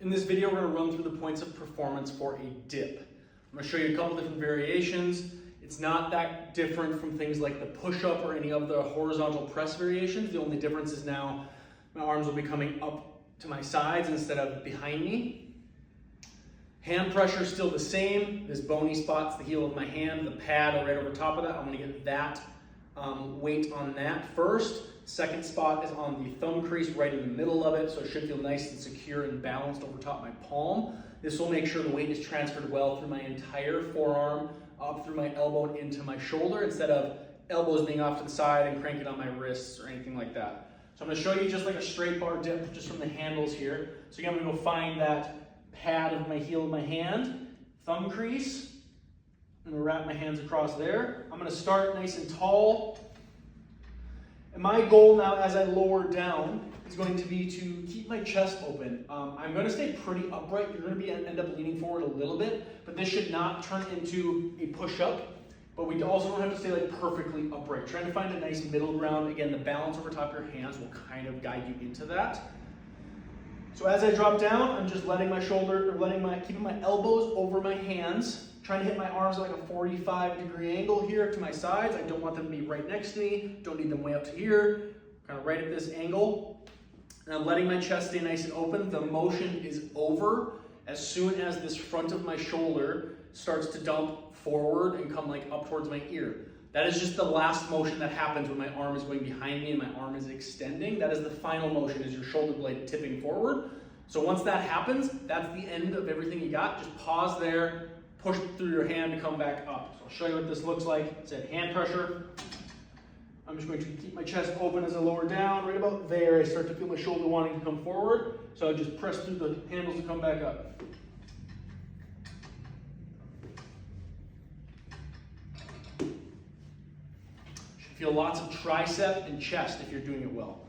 In this video, we're going to run through the points of performance for a dip. I'm going to show you a couple different variations. It's not that different from things like the push-up or any of the horizontal press variations. The only difference is now my arms will be coming up to my sides instead of behind me. Hand pressure is still the same. This bony spot's the heel of my hand, the pad right over top of that. I'm going to get that weight on that first. Second spot is on the thumb crease right in the middle of it, so it should feel nice and secure and balanced over top my palm. This will make sure the weight is transferred well through my entire forearm, up through my elbow and into my shoulder, instead of elbows being off to the side and cranking on my wrists or anything like that. So I'm going to show you just like a straight bar dip just from the handles here. So again, I'm going to go find that pad of my heel of my hand, thumb crease. I'm going to wrap my hands across there. I'm going to start nice and tall. And my goal now as I lower down is going to be to keep my chest open. I'm going to stay pretty upright. You're going to end up leaning forward a little bit, but this should not turn into a push-up. But we also don't have to stay like perfectly upright. Trying to find a nice middle ground. Again, the balance over top of your hands will kind of guide you into that. So as I drop down, I'm just letting my keeping my elbows over my hands, trying to hit my arms at like a 45-degree angle here to my sides. I don't want them to be right next to me. Don't need them way up to here. Kind of right at this angle. And I'm letting my chest stay nice and open. The motion is over as soon as this front of my shoulder starts to dump forward and come like up towards my ear. That is just the last motion that happens when my arm is going behind me and my arm is extending. That is the final motion, is your shoulder blade tipping forward. So once that happens, that's the end of everything you got. Just pause there, push through your hand to come back up. So I'll show you what this looks like. It said hand pressure. I'm just going to keep my chest open as I lower down. Right about there, I start to feel my shoulder wanting to come forward. So I just press through the handles to come back up. Feel lots of tricep and chest if you're doing it well.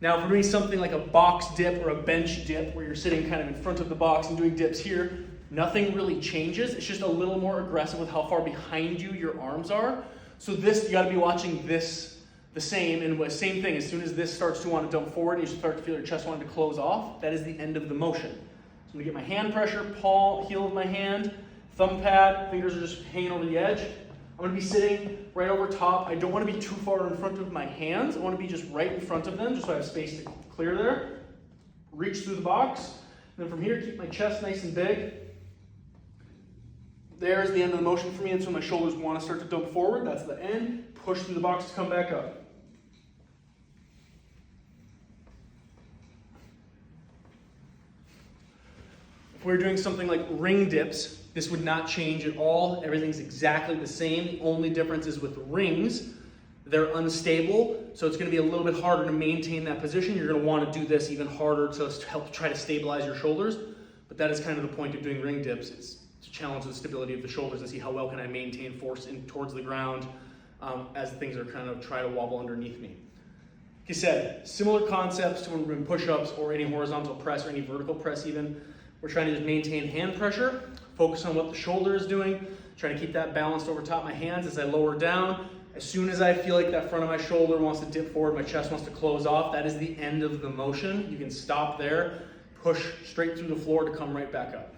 Now, if we're doing something like a box dip or a bench dip, where you're sitting kind of in front of the box and doing dips here, nothing really changes. It's just a little more aggressive with how far behind you your arms are. So this, you gotta be watching this the same, and the same thing, as soon as this starts to want to dump forward, you start to feel your chest wanting to close off, that is the end of the motion. So I'm gonna get my hand pressure, palm, heel of my hand, thumb pad, fingers are just hanging over the edge. I'm going to be sitting right over top. I don't want to be too far in front of my hands. I want to be just right in front of them, just so I have space to clear there. Reach through the box. And then from here, keep my chest nice and big. There's the end of the motion for me. That's when my shoulders want to start to dump forward. That's the end. Push through the box to come back up. If we're doing something like ring dips, this would not change at all. Everything's exactly the same. The only difference is with rings, they're unstable, so it's going to be a little bit harder to maintain that position. You're going to want to do this even harder to help try to stabilize your shoulders, but that is kind of the point of doing ring dips. It's to challenge the stability of the shoulders and see how well can I maintain force in towards the ground as things are kind of try to wobble underneath me. Like I said, similar concepts to when we're doing push-ups or any horizontal press or any vertical press even. We're trying to just maintain hand pressure, focus on what the shoulder is doing, trying to keep that balanced over top of my hands as I lower down. As soon as I feel like that front of my shoulder wants to dip forward, my chest wants to close off, that is the end of the motion. You can stop there, push straight through the floor to come right back up.